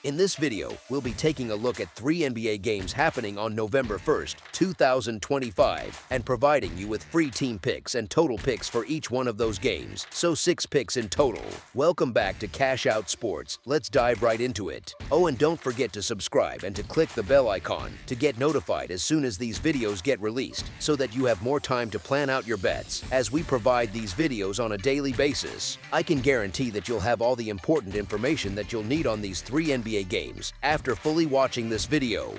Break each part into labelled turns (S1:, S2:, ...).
S1: In this video, we'll be taking a look at 3 NBA games happening on November 1st, 2025, and providing you with free team picks and total picks for each one of those games, so 6 picks in total. Welcome back to Cash Out Sports. Let's dive right into it. Oh, and don't forget to subscribe and to click the bell icon to get notified as soon as these videos get released, so that you have more time to plan out your bets as we provide these videos on a daily basis. I can guarantee that you'll have all the important information that you'll need on these 3 NBA games after fully watching this video.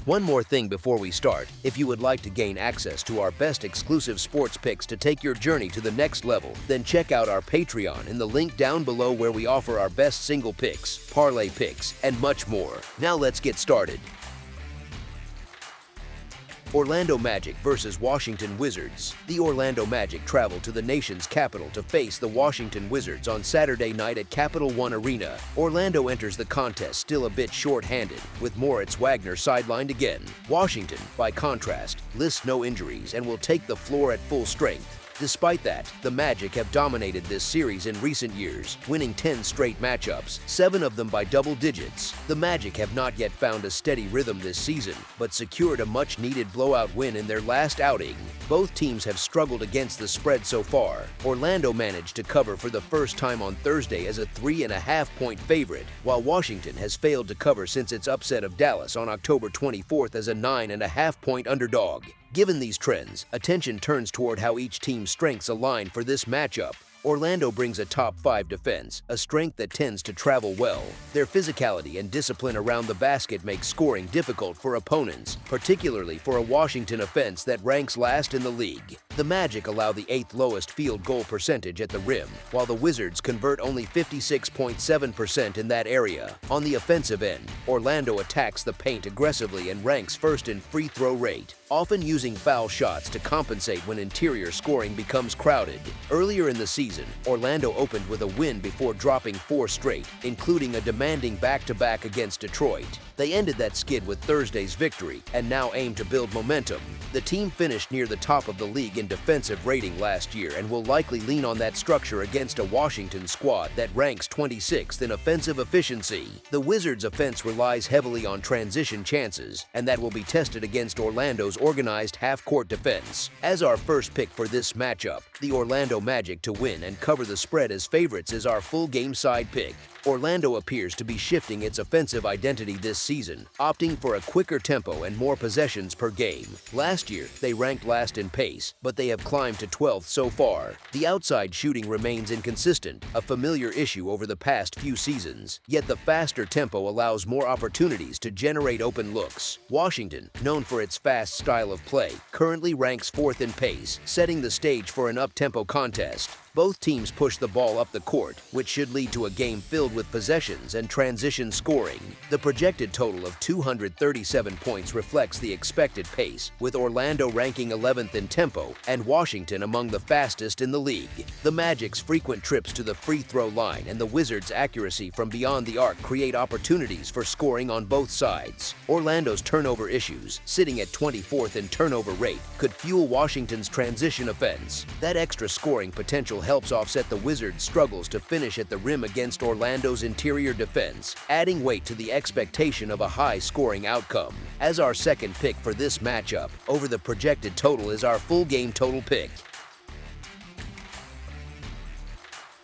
S1: One more thing before we start, if you would like to gain access to our best exclusive sports picks to take your journey to the next level, then check out our Patreon in the link down below where we offer our best single picks, parlay picks, and much more. Now let's get started. Orlando Magic versus Washington Wizards. The Orlando Magic travel to the nation's capital to face the Washington Wizards on Saturday night at Capital One Arena. Orlando enters the contest still a bit short-handed, with Moritz Wagner sidelined again. Washington, by contrast, lists no injuries and will take the floor at full strength. Despite that, the Magic have dominated this series in recent years, winning 10 straight matchups, 7 of them by double digits. The Magic have not yet found a steady rhythm this season, but secured a much-needed blowout win in their last outing. Both teams have struggled against the spread so far. Orlando managed to cover for the first time on Thursday as a 3.5-point favorite, while Washington has failed to cover since its upset of Dallas on October 24th as a 9.5-point underdog. Given these trends, attention turns toward how each team's strengths align for this matchup. Orlando brings a top-5 defense, a strength that tends to travel well. Their physicality and discipline around the basket make scoring difficult for opponents, particularly for a Washington offense that ranks last in the league. The Magic allow the 8th lowest field goal percentage at the rim, while the Wizards convert only 56.7% in that area. On the offensive end, Orlando attacks the paint aggressively and ranks first in free throw rate, often using foul shots to compensate when interior scoring becomes crowded. Earlier in the season, Orlando opened with a win before dropping 4 straight, including a demanding back-to-back against Detroit. They ended that skid with Thursday's victory and now aim to build momentum. The team finished near the top of the league in defensive rating last year and will likely lean on that structure against a Washington squad that ranks 26th in offensive efficiency. The Wizards' offense relies heavily on transition chances, and that will be tested against Orlando's organized half-court defense. As our first pick for this matchup, the Orlando Magic to win and cover the spread as favorites is our full game side pick. Orlando appears to be shifting its offensive identity this season, opting for a quicker tempo and more possessions per game. Last year, they ranked last in pace, but they have climbed to 12th so far. The outside shooting remains inconsistent, a familiar issue over the past few seasons, yet the faster tempo allows more opportunities to generate open looks. Washington, known for its fast style of play, currently ranks 4th in pace, setting the stage for an up-tempo contest. Both teams push the ball up the court, which should lead to a game filled with possessions and transition scoring. The projected total of 237 points reflects the expected pace, with Orlando ranking 11th in tempo and Washington among the fastest in the league. The Magic's frequent trips to the free throw line and the Wizards' accuracy from beyond the arc create opportunities for scoring on both sides. Orlando's turnover issues, sitting at 24th in turnover rate, could fuel Washington's transition offense. That extra scoring potential helps offset the Wizards' struggles to finish at the rim against Orlando's interior defense, adding weight to the expectation of a high-scoring outcome. As our second pick for this matchup, over the projected total is our full game total pick.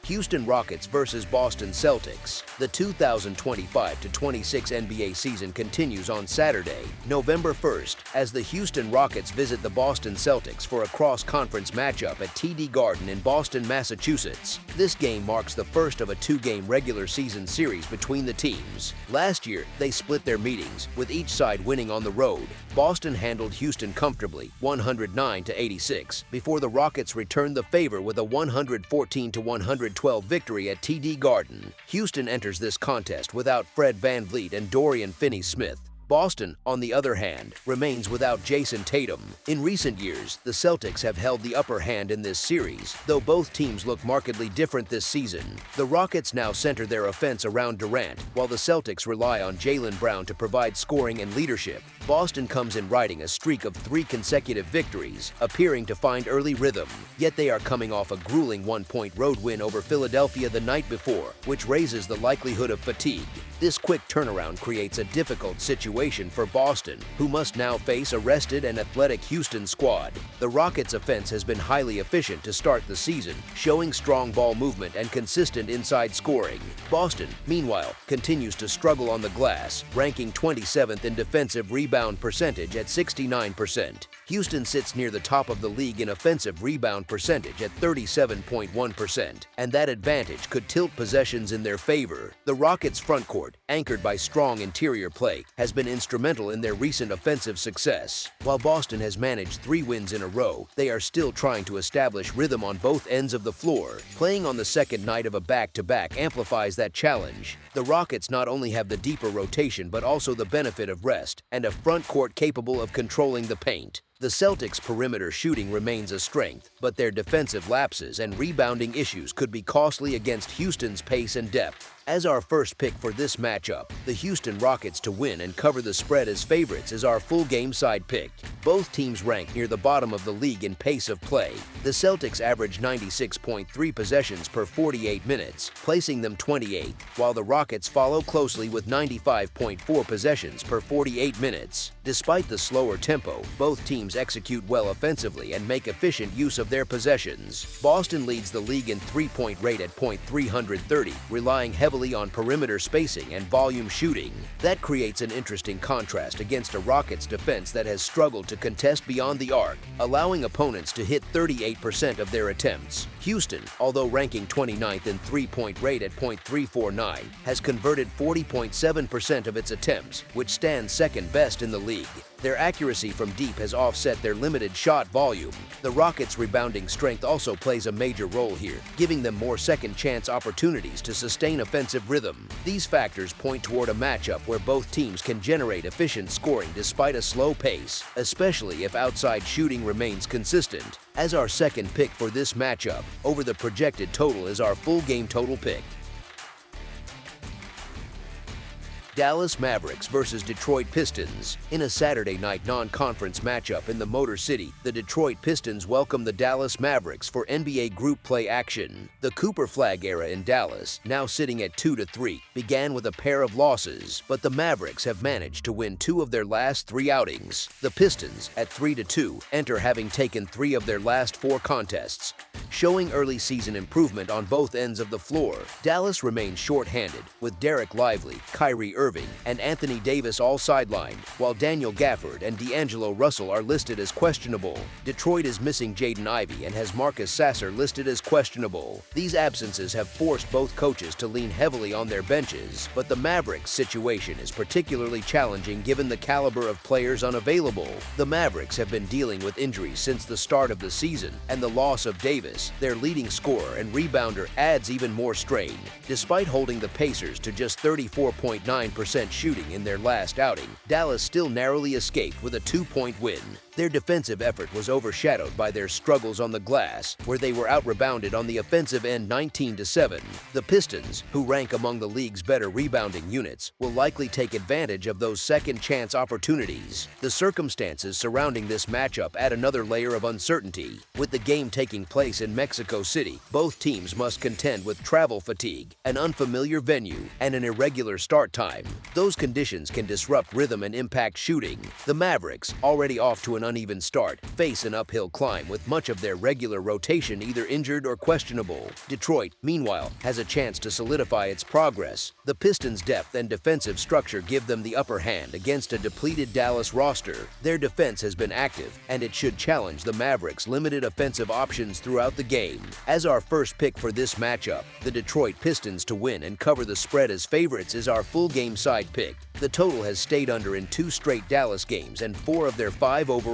S1: Houston Rockets versus Boston Celtics. The 2025-26 NBA season continues on Saturday, November 1st, as the Houston Rockets visit the Boston Celtics for a cross-conference matchup at TD Garden in Boston, Massachusetts. This game marks the first of a 2-game regular season series between the teams. Last year, they split their meetings, with each side winning on the road. Boston handled Houston comfortably, 109-86, before the Rockets returned the favor with a 114-112 victory at TD Garden. Houston enters this contest without Fred VanVleet and Dorian Finney-Smith. Boston, on the other hand, remains without Jason Tatum. In recent years, the Celtics have held the upper hand in this series, though both teams look markedly different this season. The Rockets now center their offense around Durant, while the Celtics rely on Jaylen Brown to provide scoring and leadership. Boston comes in riding a streak of 3 consecutive victories, appearing to find early rhythm. Yet they are coming off a grueling 1-point road win over Philadelphia the night before, which raises the likelihood of fatigue. This quick turnaround creates a difficult situation for Boston, who must now face a rested and athletic Houston squad. The Rockets' offense has been highly efficient to start the season, showing strong ball movement and consistent inside scoring. Boston, meanwhile, continues to struggle on the glass, ranking 27th in defensive rebound percentage at 69%. Houston sits near the top of the league in offensive rebound percentage at 37.1%, and that advantage could tilt possessions in their favor. The Rockets' front court, anchored by strong interior play, has been instrumental in their recent offensive success. While Boston has managed 3 wins in a row, they are still trying to establish rhythm on both ends of the floor. Playing on the second night of a back-to-back amplifies that challenge. The Rockets not only have the deeper rotation but also the benefit of rest and a front court capable of controlling the paint. The Celtics' perimeter shooting remains a strength, but their defensive lapses and rebounding issues could be costly against Houston's pace and depth. As our first pick for this matchup, the Houston Rockets to win and cover the spread as favorites is our full game side pick. Both teams rank near the bottom of the league in pace of play. The Celtics average 96.3 possessions per 48 minutes, placing them 28th, while the Rockets follow closely with 95.4 possessions per 48 minutes. Despite the slower tempo, both teams execute well offensively and make efficient use of their possessions. Boston leads the league in three-point rate at .330, relying heavily on perimeter spacing and volume shooting. That creates an interesting contrast against a Rockets defense that has struggled to contest beyond the arc, allowing opponents to hit 38% of their attempts. Houston, although ranking 29th in three-point rate at .349, has converted 40.7% of its attempts, which stands second best in the league. Their accuracy from deep has offset their limited shot volume. The Rockets' rebounding strength also plays a major role here, giving them more second-chance opportunities to sustain offensive rhythm. These factors point toward a matchup where both teams can generate efficient scoring despite a slow pace, especially if outside shooting remains consistent. As our second pick for this matchup, over the projected total is our full game total pick. Dallas Mavericks versus Detroit Pistons. In a Saturday night non-conference matchup in the Motor City, the Detroit Pistons welcome the Dallas Mavericks for NBA group play action. The Cooper Flag era in Dallas, now sitting at 2-3, began with a pair of losses, but the Mavericks have managed to win 2 of their last 3 outings. The Pistons, at 3-2, enter having taken 3 of their last 4 contests. Showing early season improvement on both ends of the floor, Dallas remains short-handed, with Derek Lively, Kyrie Irving, and Anthony Davis all sidelined, while Daniel Gafford and D'Angelo Russell are listed as questionable. Detroit is missing Jaden Ivey and has Marcus Sasser listed as questionable. These absences have forced both coaches to lean heavily on their benches, but the Mavericks' situation is particularly challenging given the caliber of players unavailable. The Mavericks have been dealing with injuries since the start of the season, and the loss of Davis, their leading scorer and rebounder, adds even more strain. Despite holding the Pacers to just 34.9% shooting in their last outing, Dallas still narrowly escaped with a 2-point win. Their defensive effort was overshadowed by their struggles on the glass, where they were out-rebounded on the offensive end 19-7. The Pistons, who rank among the league's better rebounding units, will likely take advantage of those second-chance opportunities. The circumstances surrounding this matchup add another layer of uncertainty. With the game taking place in Mexico City, both teams must contend with travel fatigue, an unfamiliar venue, and an irregular start time. Those conditions can disrupt rhythm and impact shooting. The Mavericks, already off to an uneven start, face an uphill climb with much of their regular rotation either injured or questionable. Detroit, meanwhile, has a chance to solidify its progress. The Pistons' depth and defensive structure give them the upper hand against a depleted Dallas roster. Their defense has been active, and it should challenge the Mavericks' limited offensive options throughout the game. As our first pick for this matchup, the Detroit Pistons to win and cover the spread as favorites is our full game side pick. The total has stayed under in 2 straight Dallas games and 4 of their 5 overall.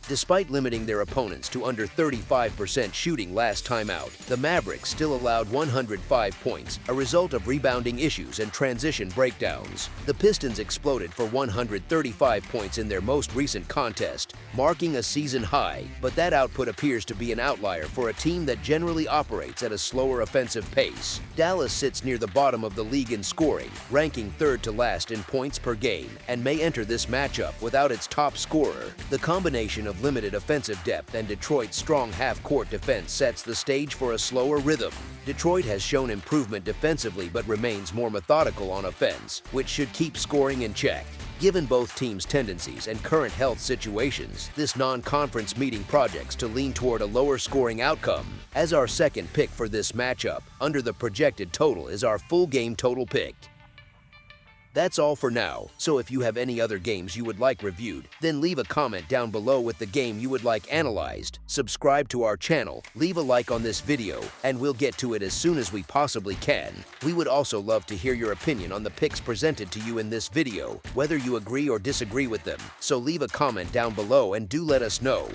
S1: Despite limiting their opponents to under 35% shooting last time out, the Mavericks still allowed 105 points, a result of rebounding issues and transition breakdowns. The Pistons exploded for 135 points in their most recent contest, marking a season high, but that output appears to be an outlier for a team that generally operates at a slower offensive pace. Dallas sits near the bottom of the league in scoring, ranking 3rd to last in points per game, and may enter this matchup without its top scorer. The combination of limited offensive depth and Detroit's strong half-court defense sets the stage for a slower rhythm. Detroit has shown improvement defensively but remains more methodical on offense, which should keep scoring in check. Given both teams' tendencies and current health situations, this non-conference meeting projects to lean toward a lower scoring outcome. As our second pick for this matchup, under the projected total is our full game total picked. That's all for now, so if you have any other games you would like reviewed, then leave a comment down below with the game you would like analyzed, subscribe to our channel, leave a like on this video, and we'll get to it as soon as we possibly can. We would also love to hear your opinion on the picks presented to you in this video, whether you agree or disagree with them, so leave a comment down below and do let us know.